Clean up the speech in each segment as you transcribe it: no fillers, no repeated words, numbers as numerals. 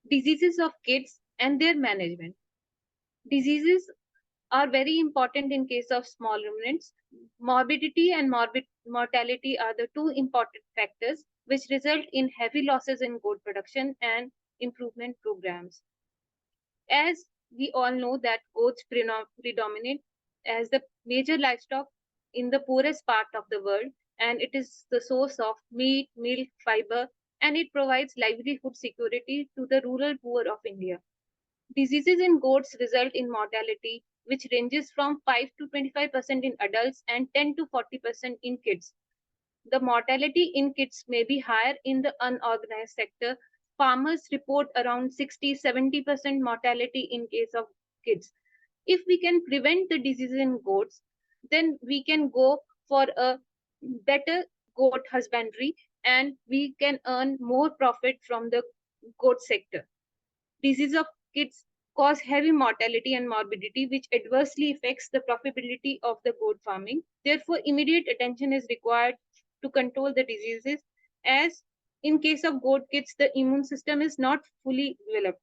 Diseases of kids and their management. Diseases are very important in case of small ruminants. Morbidity and mortality are the two important factors which result in heavy losses in goat production and improvement programs. As we all know that goats predominate as the major livestock in the poorest part of the world, and it is the source of meat, milk, fiber, and it provides livelihood security to the rural poor of India. Diseases in goats result in mortality, which ranges from 5 to 25% in adults and 10 to 40% in kids. The mortality in kids may be higher in the unorganized sector. Farmers report around 60-70% mortality in case of kids. If we can prevent the diseases in goats, then we can go for a better goat husbandry and we can earn more profit from the goat sector. Disease of kids cause heavy mortality and morbidity, which adversely affects the profitability of the goat farming. Therefore, immediate attention is required to control the diseases, as in case of goat kids, the immune system is not fully developed.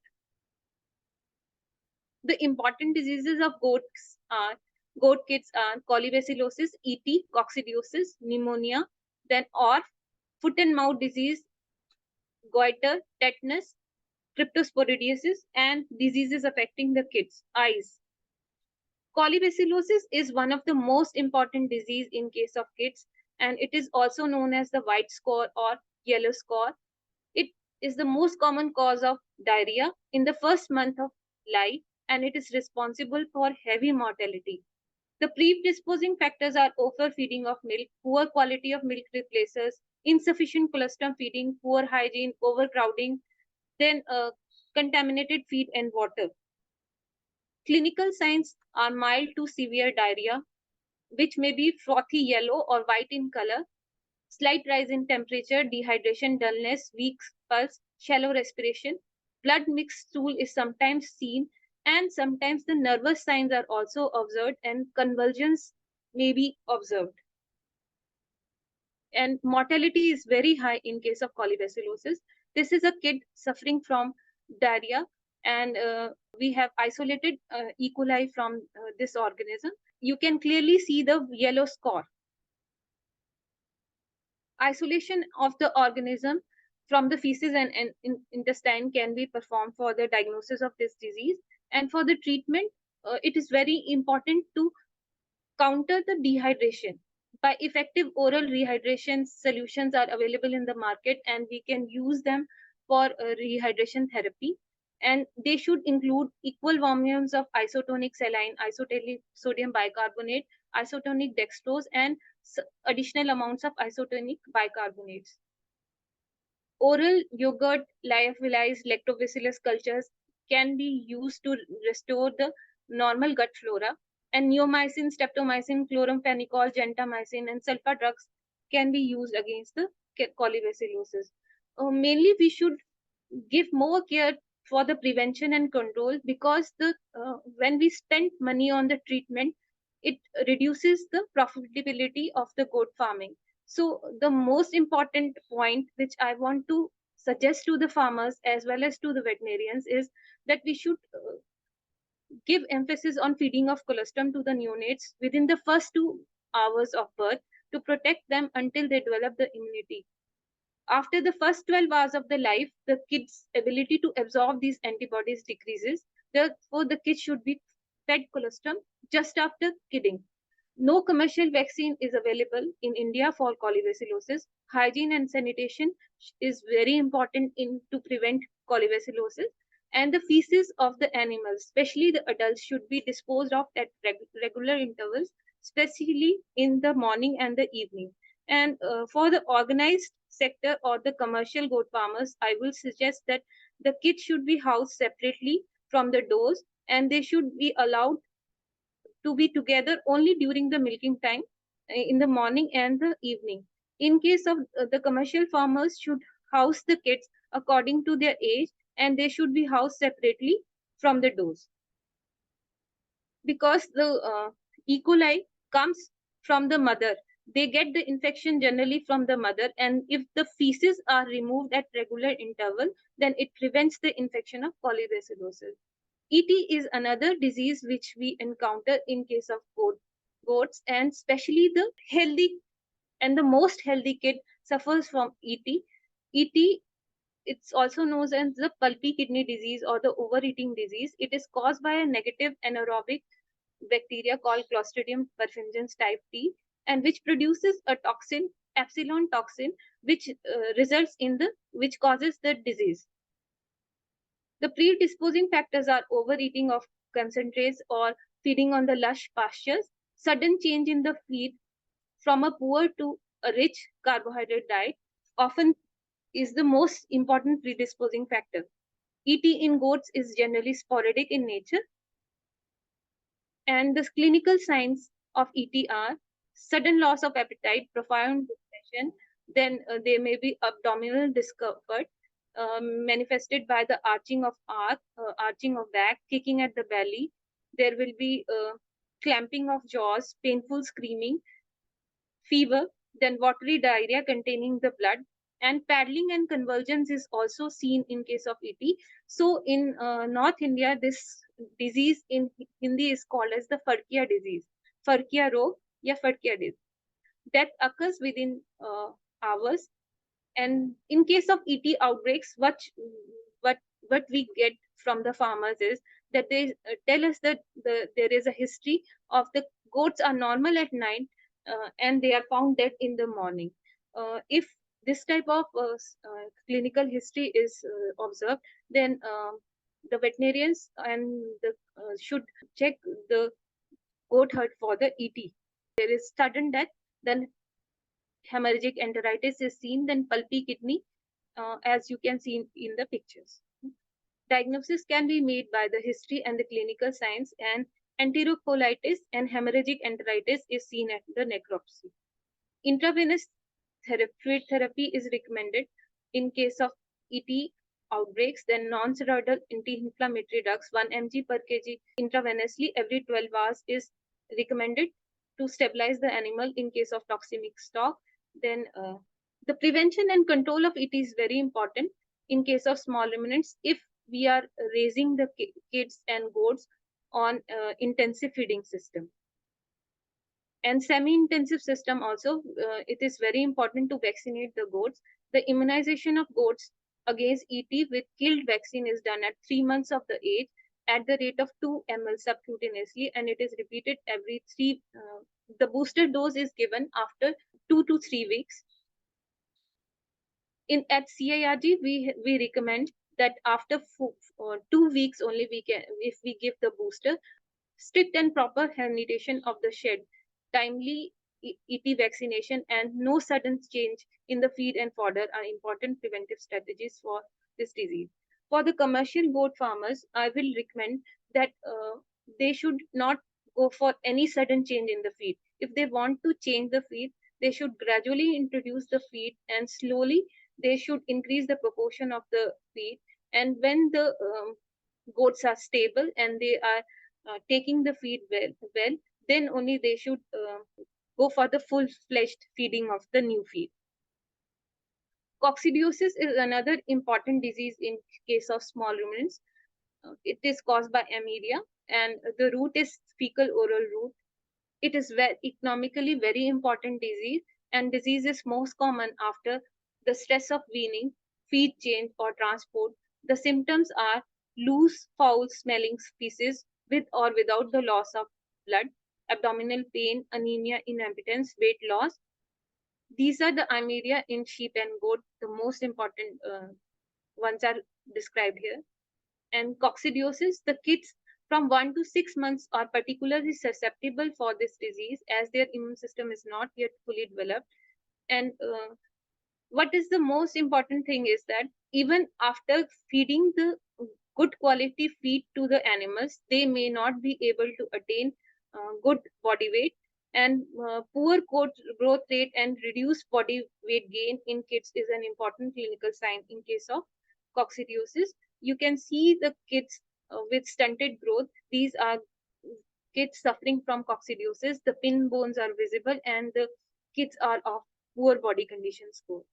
The important diseases of goat kids are colibacillosis, ET, coccidiosis, pneumonia, then ORF, foot and mouth disease, goiter, tetanus, cryptosporidiosis, and diseases affecting the kids' eyes. Colibacillosis is one of the most important disease in case of kids, and it is also known as the white score or yellow score. It is the most common cause of diarrhea in the first month of life, and it is responsible for heavy mortality. The predisposing factors are overfeeding of milk, poor quality of milk replacers, insufficient colostrum feeding, poor hygiene, overcrowding, then contaminated feed and water. Clinical signs are mild to severe diarrhea, which may be frothy yellow or white in color, slight rise in temperature, dehydration, dullness, weak pulse, shallow respiration. Blood mixed stool is sometimes seen, and sometimes the nervous signs are also observed, and convulsions may be observed. And mortality is very high in case of colibacillosis. This is a kid suffering from diarrhea, and we have isolated E. coli from this organism. You can clearly see the yellow score. Isolation of the organism from the feces and intestine can be performed for the diagnosis of this disease. And for the treatment, it is very important to counter the dehydration. By effective oral rehydration solutions are available in the market, and we can use them for rehydration therapy. And they should include equal volumes of isotonic saline, isotonic sodium bicarbonate, isotonic dextrose, and additional amounts of isotonic bicarbonates. Oral yogurt lyophilized lactobacillus cultures can be used to restore the normal gut flora, and neomycin, streptomycin, chloramphenicol, gentamicin, and sulfa drugs can be used against the colibacillosis. Mainly, we should give more care for the prevention and control, because when we spend money on the treatment, it reduces the profitability of the goat farming. So the most important point which I want to suggest to the farmers as well as to the veterinarians is that we should give emphasis on feeding of colostrum to the neonates within the first 2 hours of birth to protect them until they develop the immunity. After the first 12 hours of the life, the kid's ability to absorb these antibodies decreases. Therefore, the kid should be fed colostrum just after kidding. No commercial vaccine is available in India for colibacillosis. Hygiene and sanitation is very important to prevent colibacillosis. And the feces of the animals, especially the adults, should be disposed of at regular intervals, especially in the morning and the evening. And for the organized sector or the commercial goat farmers, I will suggest that the kids should be housed separately from the doors, and they should be allowed to be together only during the milking time in the morning and the evening. In case of the commercial farmers, should house the kids according to their age, and they should be housed separately from the doors, because the E. coli comes from the mother, They get the infection generally from the mother, and if the feces are removed at regular interval, then it prevents the infection of polybacillosis. ET is another disease which we encounter in case of goats, and especially the healthy and the most healthy kid suffers from ET. ET, it's also known as the pulpy kidney disease or the overeating disease. It is caused by a negative anaerobic bacteria called Clostridium perfringens type T, and which produces a toxin, epsilon toxin, which which causes the disease. The predisposing factors are overeating of concentrates or feeding on the lush pastures, sudden change in the feed from a poor to a rich carbohydrate diet often is the most important predisposing factor. ET in goats is generally sporadic in nature, and the clinical signs of ET are sudden loss of appetite, profound depression, then there may be abdominal discomfort manifested by the arching of back, kicking at the belly. There will be clamping of jaws, painful screaming, fever, then watery diarrhea containing the blood, and paddling and convulsions is also seen in case of ET. So in North India, this disease in Hindi is called as the Farkia disease, Farkia rog, ya Farkia disease. Death occurs within hours. And in case of ET outbreaks, what we get from the farmers is that they tell us that there is a history of the goats are normal at night, and they are found dead in the morning. If this type of clinical history is observed, then the veterinarians should check the goat herd for the ET. There is sudden death, then hemorrhagic enteritis is seen, then pulpy kidney, as you can see in the pictures. Diagnosis can be made by the history and the clinical signs, and enterocolitis and hemorrhagic enteritis is seen at the necropsy. Intravenous therapy is recommended in case of ET outbreaks, then non-steroidal anti-inflammatory drugs 1 mg per kg intravenously every 12 hours is recommended to stabilize the animal in case of toxemic shock. Then the prevention and control of ET is very important in case of small ruminants if we are raising the kids and goats on intensive feeding system. And semi-intensive system also, it is very important to vaccinate the goats. The immunization of goats against ET with killed vaccine is done at 3 months of the age at the rate of 2 ml subcutaneously, and it is repeated every the booster dose is given after 2 to 3 weeks. At CIRG, we recommend that after 2 weeks only if we give the booster. Strict and proper herniation of the shed, timely ET vaccination, and no sudden change in the feed and fodder are important preventive strategies for this disease. For the commercial goat farmers, I will recommend that they should not go for any sudden change in the feed. If they want to change the feed, they should gradually introduce the feed, and slowly they should increase the proportion of the feed. And when the goats are stable and they are taking the feed well, then only they should go for the full-fledged feeding of the new feed. Coccidiosis is another important disease in case of small ruminants. It is caused by Amelia, and the root is fecal oral root. It is economically very important disease, and disease is most common after the stress of weaning, feed change, or transport. The symptoms are loose, foul-smelling feces with or without the loss of blood, abdominal pain, anemia, inappetence, weight loss. These are the amelia in sheep and goat. The most important ones are described here. And coccidiosis, the kids from 1 to 6 months are particularly susceptible for this disease as their immune system is not yet fully developed. And what is the most important thing is that even after feeding the good quality feed to the animals, they may not be able to attain good body weight, and poor growth rate and reduced body weight gain in kids is an important clinical sign in case of coccidiosis. You can see the kids with stunted growth. These are kids suffering from coccidiosis. The pin bones are visible, and the kids are of poor body condition score.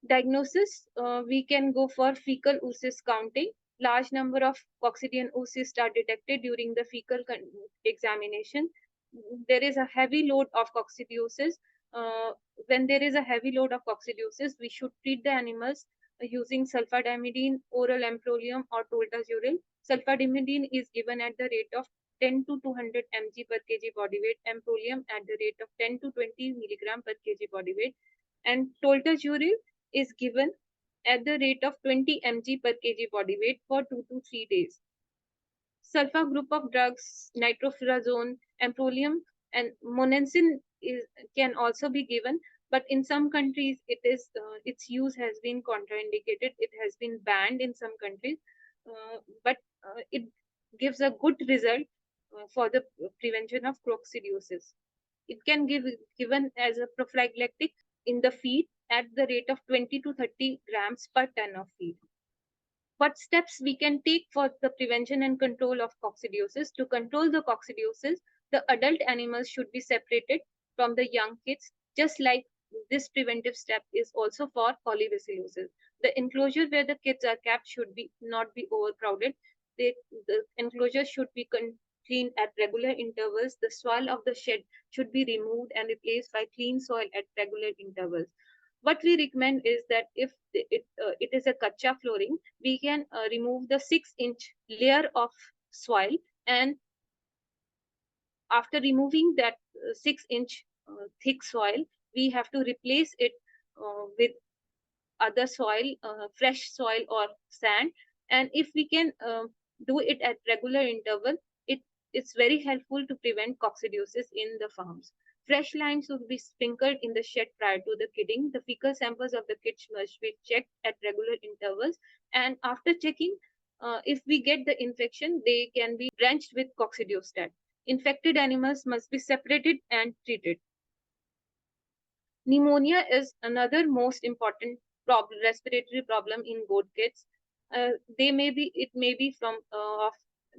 Diagnosis, we can go for fecal oocyst counting. Large number of coccidian oocysts are detected during the fecal examination. There is a heavy load of coccidiosis. Uh, when there is a heavy load of coccidiosis, we should treat the animals using sulfadimidine, oral amprolium, or toltazuril. Sulfadimidine is given at the rate of 10 to 200 mg per kg body weight, amprolium at the rate of 10 to 20 milligram per kg body weight, and toltazuril is given at the rate of 20 mg per kg body weight for 2 to 3 days. Sulfa group of drugs, nitrofurazone, amprolium, and monensin can also be given, but in some countries its use has been contraindicated. It has been banned in some countries, but it gives a good result for the prevention of coccidiosis. It can give given as a prophylactic in the feed at the rate of 20 to 30 grams per ton of feed. What steps we can take for the prevention and control of coccidiosis? To control the coccidiosis, the adult animals should be separated from the young kids, just like this preventive step is also for colibacillosis. The enclosure where the kids are kept should not be overcrowded. The enclosure should be cleaned at regular intervals. The soil of the shed should be removed and replaced by clean soil at regular intervals. What we recommend is that if it is a kacha flooring, we can remove the 6-inch layer of soil, and after removing that 6-inch thick soil, we have to replace it with other soil, fresh soil or sand. And if we can do it at regular interval, it's very helpful to prevent coccidiosis in the farms. Fresh lime should be sprinkled in the shed prior to the kidding. The fecal samples of the kids must be checked at regular intervals. And after checking, if we get the infection, they can be drenched with coccidiostat. Infected animals must be separated and treated. Pneumonia is another most important respiratory problem in goat kids. It may be from of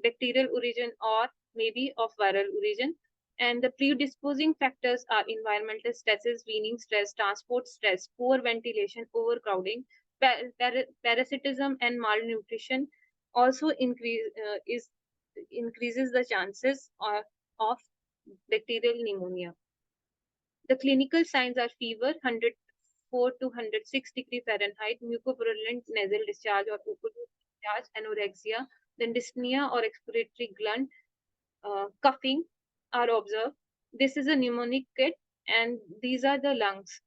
bacterial origin or maybe of viral origin. And the predisposing factors are environmental stresses, weaning stress, transport stress, poor ventilation, overcrowding, parasitism, and malnutrition also increases the chances of bacterial pneumonia. The clinical signs are fever, 104 to 106 degree Fahrenheit, mucopurulent nasal discharge or ocular discharge, anorexia, then dyspnea or expiratory glut, coughing are observed. This is a pneumonic kid, and these are the lungs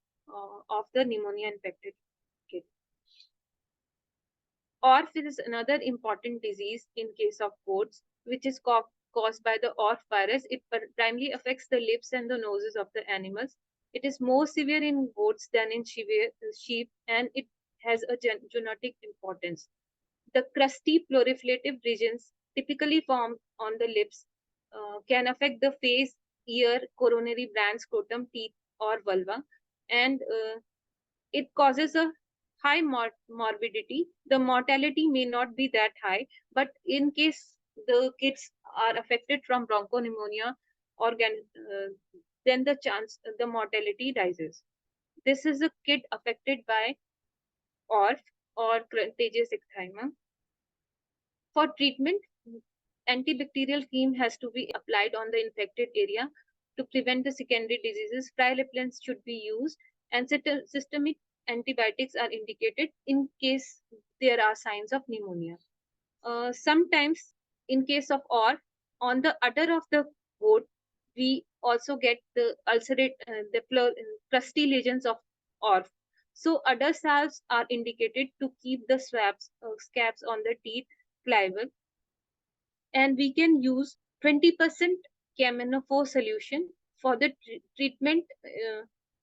of the pneumonia infected kid. ORF is another important disease in case of goats, which is caused by the ORF virus. It primarily affects the lips and the noses of the animals. It is more severe in goats than in sheep, and it has a genetic importance. The crusty proliferative regions typically formed on the lips can affect the face, ear, coronary gland, scrotum, teeth, or vulva, and it causes a high morbidity. The mortality may not be that high, but in case the kids are affected from bronchopneumonia then the mortality rises. This is a kid affected by ORF or contagious ecthyma. For treatment, antibacterial cream has to be applied on the infected area to prevent the secondary diseases. Prilepins should be used, and systemic antibiotics are indicated in case there are signs of pneumonia. Sometimes, in case of ORF, on the udder of the goat, we also get the crusty lesions of ORF. So, udder salves are indicated to keep the scabs on the teeth pliable, and we can use 20% caminophore solution for the treatment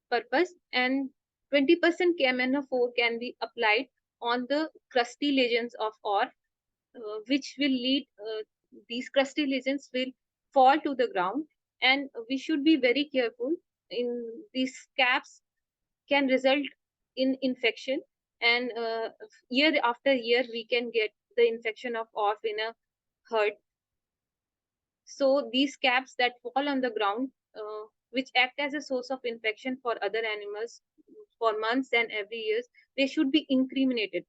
purpose, and 20% caminophore can be applied on the crusty lesions of ORF, which will lead these crusty lesions will fall to the ground, and we should be very careful. In these scabs can result in infection, and year after year we can get the infection of ORF in a herd. So these scabs that fall on the ground which act as a source of infection for other animals for months and every years, they should be incriminated.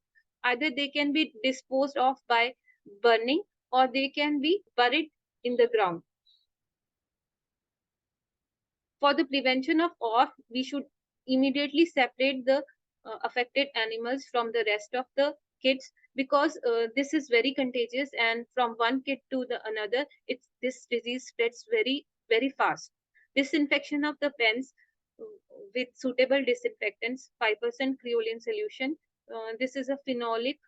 Either they can be disposed of by burning or they can be buried in the ground. For the prevention of OFF, we should immediately separate the affected animals from the rest of the kids, because this is very contagious, and from one kid to the another, this disease spreads very fast. Disinfection of the pens with suitable disinfectants, 5% creolin solution. This is a phenolic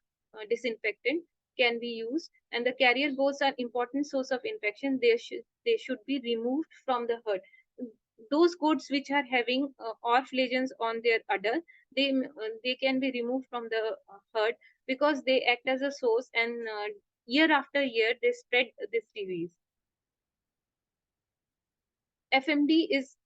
disinfectant, can be used, and the carrier goats are important source of infection. They should be removed from the herd. Those goats which are having off lesions on their udder, they can be removed from the herd, because they act as a source, and year after year they spread this disease. FMD is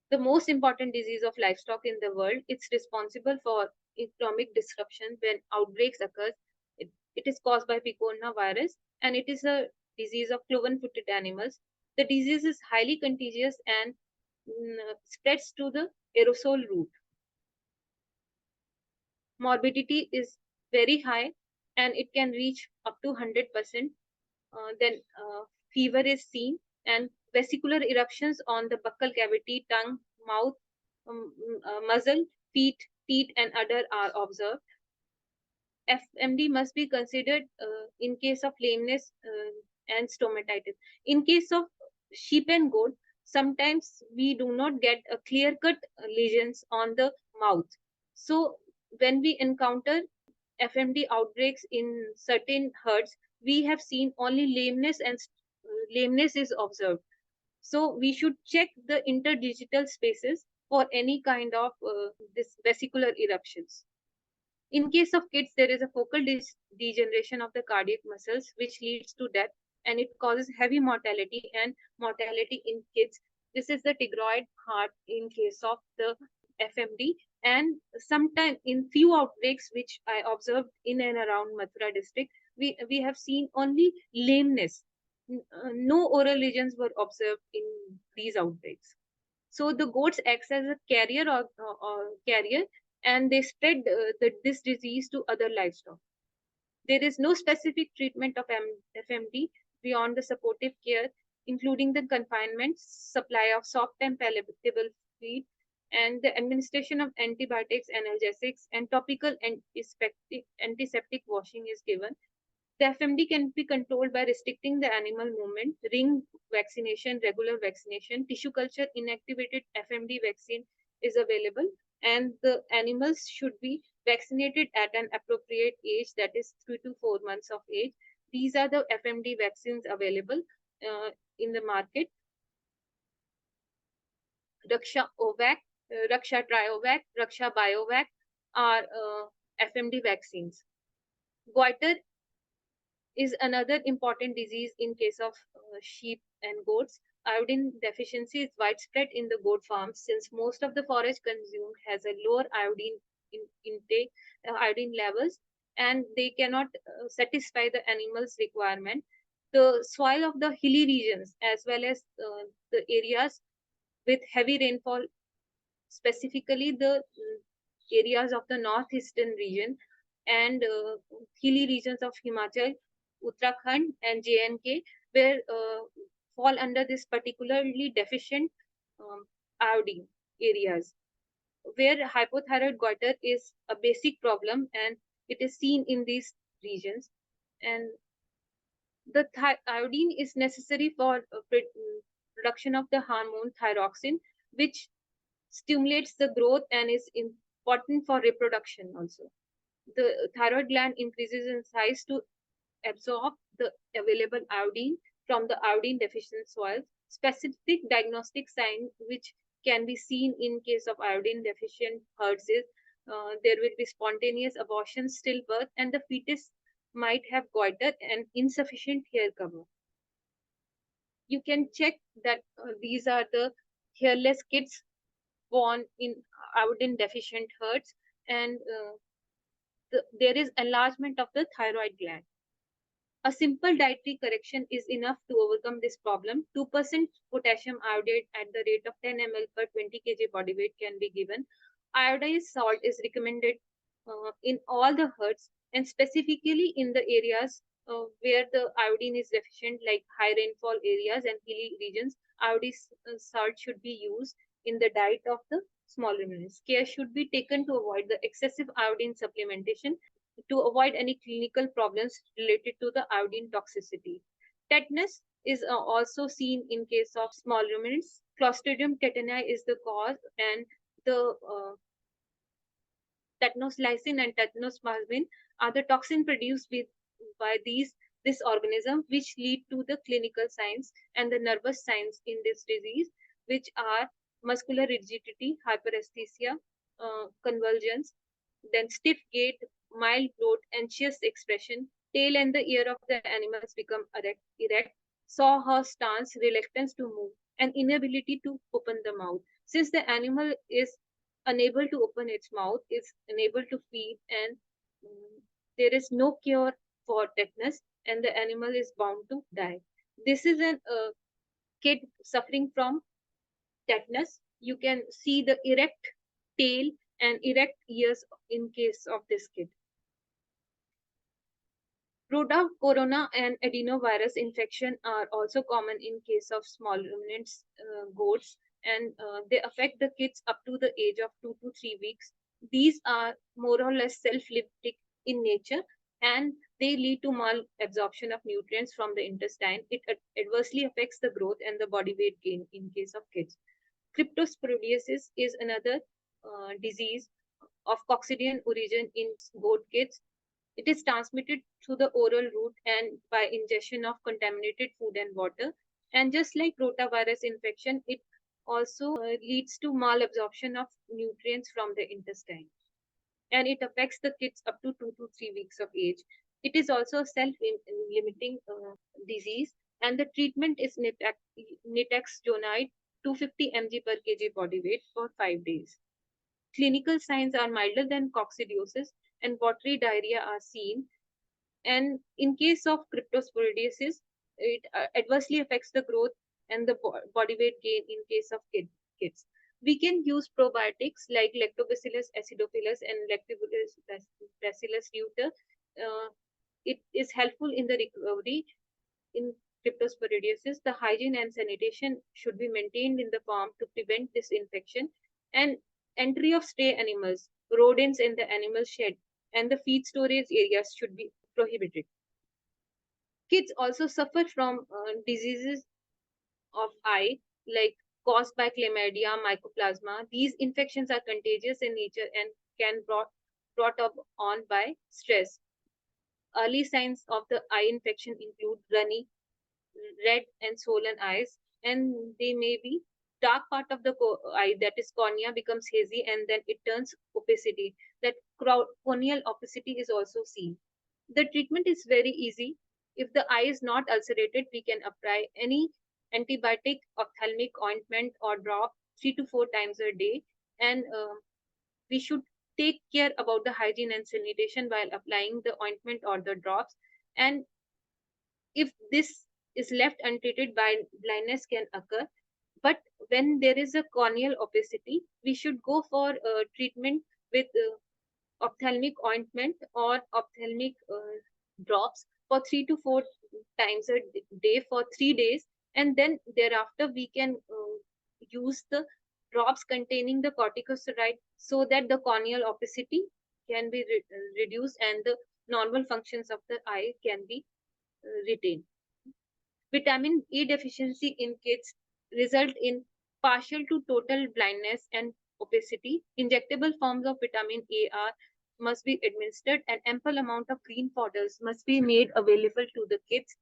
the most important disease of livestock in the world. It's responsible for economic disruption when outbreaks occur. It is caused by picorna virus, and it is a disease of cloven-footed animals. The disease is highly contagious and spreads to the aerosol route. Morbidity is very high, and it can reach up to 100%. Then fever is seen, and vesicular eruptions on the buccal cavity, tongue, mouth, muzzle, feet, teeth, and udder are observed. FMD must be considered in case of lameness and stomatitis. In case of sheep and goat, sometimes we do not get a clear-cut lesions on the mouth. So when we encounter FMD outbreaks in certain herds, we have seen only lameness, and lameness is observed. So we should check the interdigital spaces for any kind of this vesicular eruptions. In case of kids, there is a focal degeneration of the cardiac muscles, which leads to death, and it causes heavy mortality and mortality in kids. This is the tigroid heart in case of the FMD. And sometimes in few outbreaks which I observed in and around Mathura district, we have seen only lameness. No oral lesions were observed in these outbreaks. So the goats acts as a carrier or carrier, and they spread this disease to other livestock. There is no specific treatment of FMD beyond the supportive care, including the confinement, supply of soft and palatable feed, and the administration of antibiotics, analgesics, and topical antiseptic washing is given. The FMD can be controlled by restricting the animal movement, ring vaccination, regular vaccination, tissue culture inactivated FMD vaccine is available, and the animals should be vaccinated at an appropriate age, that is 3 to 4 months of age. These are the FMD vaccines available in the market. Raksha Ovac, Raksha Triovac, Raksha Biovac are FMD vaccines. Goiter is another important disease in case of sheep and goats. Iodine deficiency is widespread in the goat farms, since most of the forage consumed has a lower iodine intake, iodine levels, and they cannot satisfy the animal's requirement. The soil of the hilly regions, as well as the areas with heavy rainfall, specifically the areas of the northeastern region and hilly regions of Himachal, Uttarakhand, and JNK, where fall under this particularly deficient iodine areas, where hypothyroid goiter is a basic problem, and it is seen in these regions. And the iodine is necessary for production of the hormone thyroxine, which stimulates the growth and is important for reproduction also. The thyroid gland increases in size to absorb the available iodine from the iodine deficient soils. Specific diagnostic sign which can be seen in case of iodine deficient herds is there will be spontaneous abortion, stillbirth, and the fetus might have goiter and insufficient hair cover. You can check that these are the hairless kids born in iodine deficient herds, and there is enlargement of the thyroid gland. A simple dietary correction is enough to overcome this problem. 2% potassium iodide at the rate of 10 ml per 20 kg body weight can be given. Iodized salt is recommended in all the herds and specifically in the areas where the iodine is deficient, like high rainfall areas and hilly regions. Iodized salt should be used in the diet of the small ruminants. Care should be taken to avoid the excessive iodine supplementation to avoid any clinical problems related to the iodine toxicity. Tetanus is also seen in case of small ruminants. Clostridium tetani is the cause, and the tetanus lysine and tetanus plasmin are the toxin produced by this organism, which lead to the clinical signs and the nervous signs in this disease, which are muscular rigidity, hyperesthesia, convulsions, then stiff gait, mild bloat, anxious expression. Tail and the ear of the animals become erect, sawhorse stance, reluctance to move, and inability to open the mouth. Since the animal is unable to open its mouth, is unable to feed, and there is no cure for tetanus, and the animal is bound to die. This is a kid suffering from tetanus. You can see the erect tail and erect ears in case of this kid. Rota, corona, and adenovirus infection are also common in case of small ruminants, goats, and they affect the kids up to the age of 2 to 3 weeks. These are more or less self-limiting in nature, and they lead to malabsorption of nutrients from the intestine. It adversely affects the growth and the body weight gain in case of kids. Cryptosporidiosis is another disease of coccidian origin in goat kids. It is transmitted through the oral route and by ingestion of contaminated food and water. And just like rotavirus infection, it also leads to malabsorption of nutrients from the intestine. And it affects the kids up to 2 to 3 weeks of age. It is also a self-limiting disease, and the treatment is nitazoxanide 250 mg per kg body weight for 5 days. Clinical signs are milder than coccidiosis, and watery diarrhea are seen. And in case of cryptosporidiosis, it adversely affects the growth and the body weight gain in case of kids. We can use probiotics like Lactobacillus acidophilus and Lactobacillus bacillus reuteri. It is helpful in the recovery in cryptosporidiosis. The hygiene and sanitation should be maintained in the farm to prevent this infection, and entry of stray animals, rodents in the animal shed, and the feed storage areas should be prohibited. Kids also suffer from diseases of eye, like caused by chlamydia, mycoplasma. These infections are contagious in nature and can brought up on by stress. Early signs of the eye infection include runny, red and swollen eyes, and they may be dark part of the eye, that is cornea, becomes hazy and then it turns opacity. That corneal opacity is also seen. The treatment is very easy. If the eye is not ulcerated, we can apply any antibiotic, ophthalmic ointment or drop 3 to 4 times a day, and we should take care about the hygiene and sanitation while applying the ointment or the drops. And if this is left untreated, blindness can occur. But when there is a corneal opacity, we should go for treatment with ophthalmic ointment or ophthalmic drops for 3 to 4 times a day for 3 days, and then thereafter we can use the drops containing the corticosteroid so that the corneal opacity can be reduced and the normal functions of the eye can be retained. Vitamin A deficiency in kids result in partial to total blindness and opacity. Injectable forms of vitamin A must be administered, and ample amount of green fodder must be made available to the kids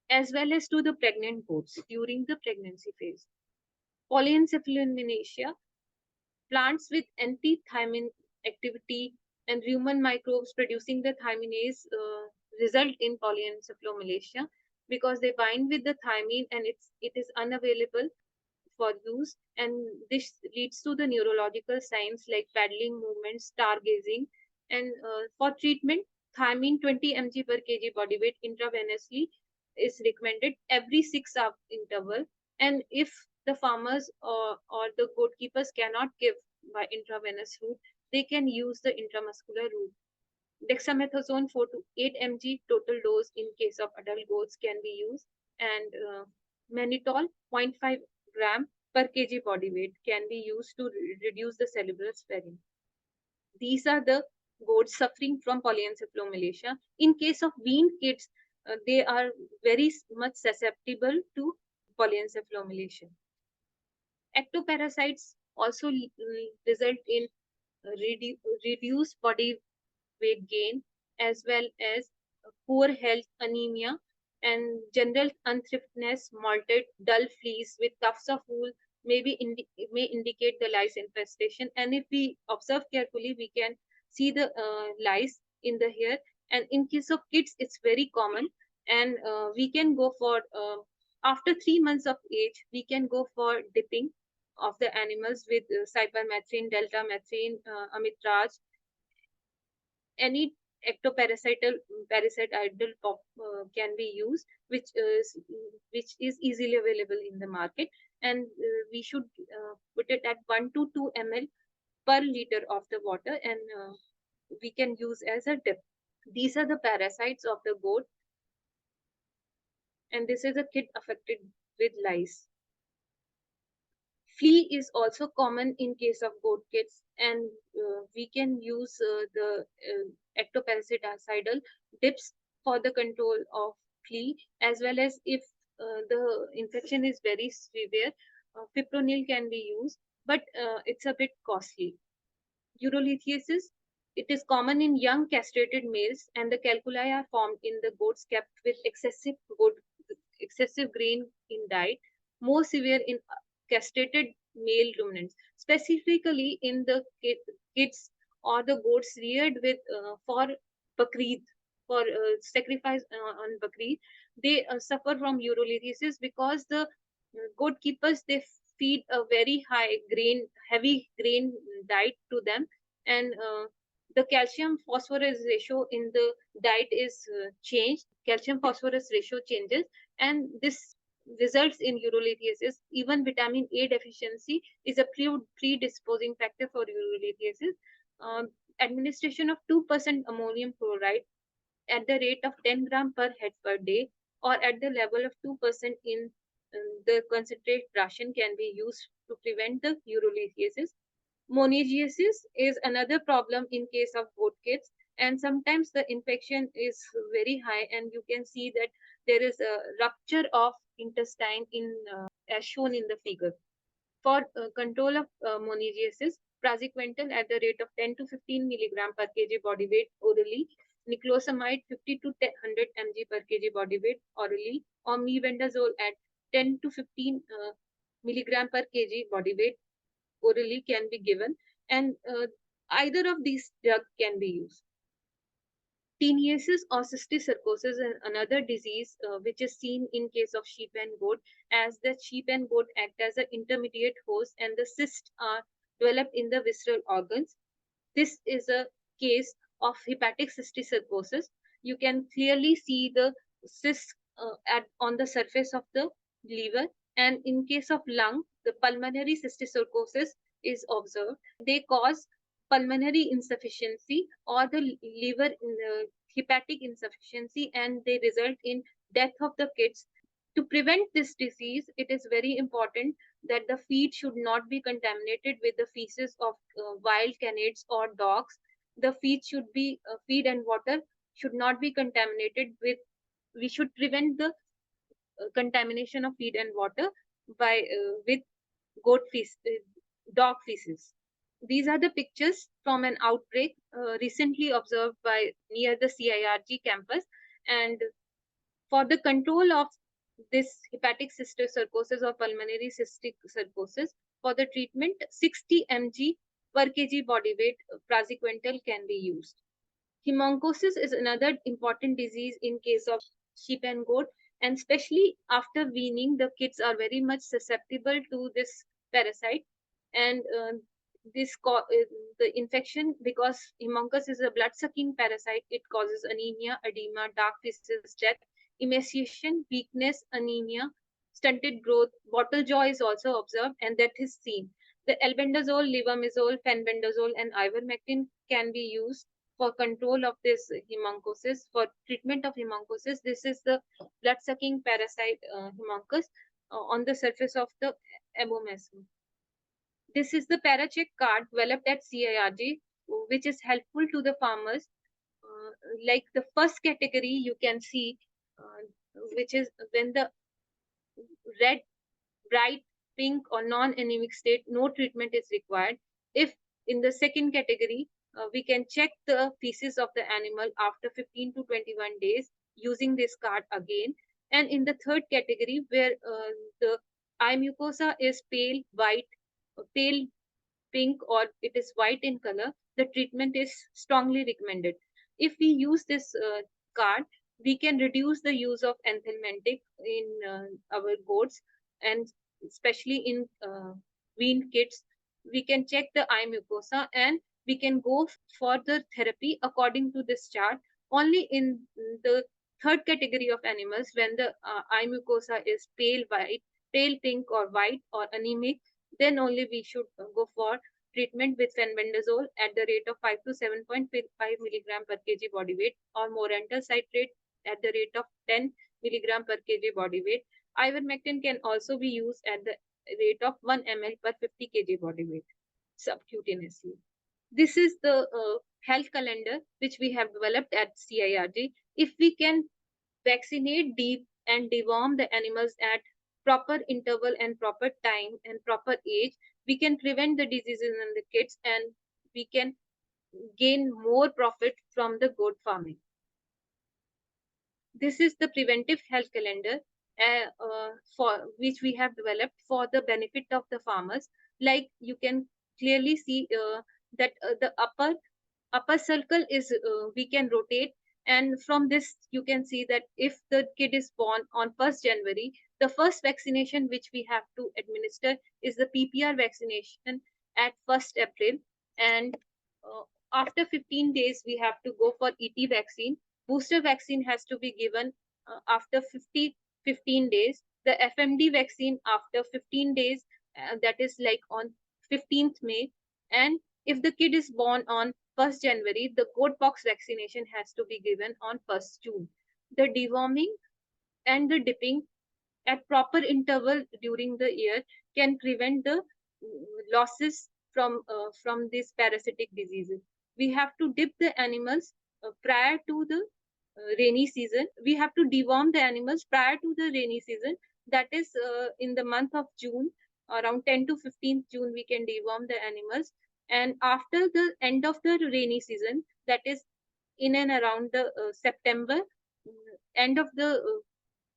as well as to the pregnant goats during the pregnancy phase. Polyencephalomalacia, plants with anti-thiamine activity and rumen microbes producing the thiaminase result in polyencephalomalacia because they bind with the thiamine and it is unavailable for use, and this leads to the neurological signs like paddling movements, stargazing, and for treatment, thiamine 20 mg per kg body weight intravenously is recommended every 6-hour interval. And if the farmers or the goat keepers cannot give by intravenous route, they can use the intramuscular route. Dexamethasone 4 to 8 mg total dose in case of adult goats can be used, and mannitol 0.5 gram per kg body weight can be used to reduce the cerebral swelling. These are the goats suffering from polyencephalomalacia. In case of weaned kids, they are very much susceptible to polyencephalomalacia. Ectoparasites also result in reduced body weight gain, as well as poor health, anemia, and general unthriftness. Molted, dull fleas with tufts of wool may indicate the lice infestation. And if we observe carefully, we can see the lice in the hair. And in case of kids, it's very common. And we can go for, after 3 months of age, we can go for dipping of the animals with cypermethrin, deltamethrin, amitraj. Any parasital can be used, which is easily available in the market, and we should put it at 1 to 2 ml per liter of the water, and we can use as a dip. These are the parasites of the goat, and this is a kid affected with lice. Flea is also common in case of goat kids, and we can use the ectoparasicidal dips for the control of flea, as well as if the infection is very severe, fipronil can be used, but it's a bit costly. Urolithiasis, it is common in young castrated males, and the calculi are formed in the goats kept with excessive grain in diet, more severe in castrated male ruminants, specifically in the kids or the goats reared with for Bakrid, for sacrifice on Bakrid. They suffer from urolithiasis because the goat keepers, they feed a very heavy grain diet to them, and the calcium phosphorus ratio in the diet is changed. Calcium phosphorus ratio changes, and this results in urolithiasis. Even vitamin A deficiency is a predisposing factor for urolithiasis. Administration of 2% ammonium chloride at the rate of 10 gram per head per day, or at the level of 2% in the concentrate ration can be used to prevent the urolithiasis. Monogiasis is another problem in case of goat kids, and sometimes the infection is very high, and you can see that there is a rupture of intestine in as shown in the figure. For control of monogiasis, praziquantel at the rate of 10 to 15 milligram per kg body weight orally, niclosamide 50 to 100 mg per kg body weight orally, or mebendazole at 10 to 15 milligram per kg body weight orally can be given, and either of these drugs can be used. Teniasis or cysticercosis is another disease which is seen in case of sheep and goat, as the sheep and goat act as an intermediate host, and the cysts are developed in the visceral organs. This is a case of hepatic cysticercosis. You can clearly see the cysts on the surface of the liver, and in case of lung, the pulmonary cysticercosis is observed. They cause pulmonary insufficiency or the liver hepatic insufficiency, and they result in death of the kids. To prevent this disease, it is very important that the feed should not be contaminated with the feces of wild canids or dogs. The feed and water should not be contaminated with. We should prevent the contamination of feed and water by with dog feces. These are the pictures from an outbreak recently observed by near the CIRG campus, and for the control of this hepatic cysticercosis or pulmonary cystic cirrhosis, for the treatment, 60 mg per kg body weight praziquantel can be used. Hemoncosis is another important disease in case of sheep and goat, and especially after weaning, the kids are very much susceptible to this parasite, and the infection, because Haemoncus is a blood-sucking parasite, it causes anemia, edema, dark fistula, death, emaciation, weakness, anemia, stunted growth, bottle jaw is also observed, and death is seen. The albendazole, levamisole, fenbendazole, and ivermectin can be used for control of this Haemoncosis, for treatment of Haemoncosis. This is the blood-sucking parasite Haemoncus on the surface of the abomesum. This is the Paracheck card developed at CIRG, which is helpful to the farmers. Like the first category, you can see, which is when the red, bright, pink, or non-anemic state, no treatment is required. If in the second category, we can check the feces of the animal after 15 to 21 days using this card again. And in the third category, where the eye mucosa is pale white, pale pink, or it is white in color, the treatment is strongly recommended. If we use this card, we can reduce the use of anthelmintic in our goats, and especially in weaned kids. We can check the eye mucosa and we can go for the therapy according to this chart. Only in the third category of animals, when the eye mucosa is pale white, pale pink, or white, or anemic, then only we should go for treatment with fenbendazole at the rate of 5 to 7.5 milligram per kg body weight, or morantal citrate at the rate of 10 milligram per kg body weight. Ivermectin can also be used at the rate of 1 ml per 50 kg body weight subcutaneously. This is the health calendar which we have developed at CIRG. If we can vaccinate, deep, and deworm the animals at proper interval and proper time and proper age, we can prevent the diseases in the kids, and we can gain more profit from the goat farming. This is the preventive health calendar for which we have developed for the benefit of the farmers. Like you can clearly see that the upper circle is we can rotate, and from this you can see that if the kid is born on 1st January, the first vaccination which we have to administer is the PPR vaccination at 1st April, and after 15 days we have to go for ET vaccine. Booster vaccine has to be given after 15 days. The FMD vaccine after 15 days, that is like on 15th May. And if the kid is born on 1st January, the goat pox vaccination has to be given on 1st June. The deworming and the dipping at proper interval during the year can prevent the losses from these parasitic diseases. We have to dip the animals prior to the rainy season. We have to deworm the animals prior to the rainy season. That is in the month of June, around 10 to 15th June, we can deworm the animals. And after the end of the rainy season, that is in and around the September, end of the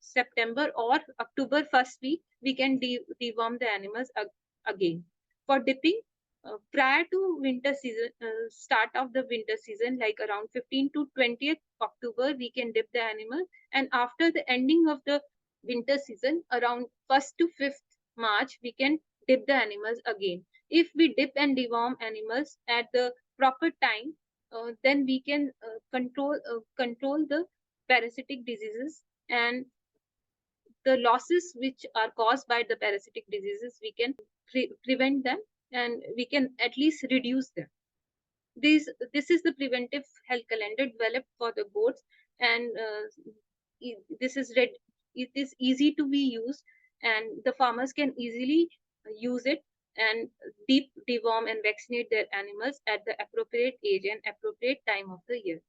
September or October 1st week, we can deworm the animals again. For dipping, prior to winter season, start of the winter season, like around 15 to 20th October, we can dip the animal. And after the ending of the winter season, around 1st to 5th March, we can dip the animals again. If we dip and deworm animals at the proper time, then we can control the parasitic diseases, and the losses which are caused by the parasitic diseases, we can prevent them, and we can at least reduce them. This is the preventive health calendar developed for the goats, and this is it is easy to be used, and the farmers can easily use it and deworm and vaccinate their animals at the appropriate age and appropriate time of the year.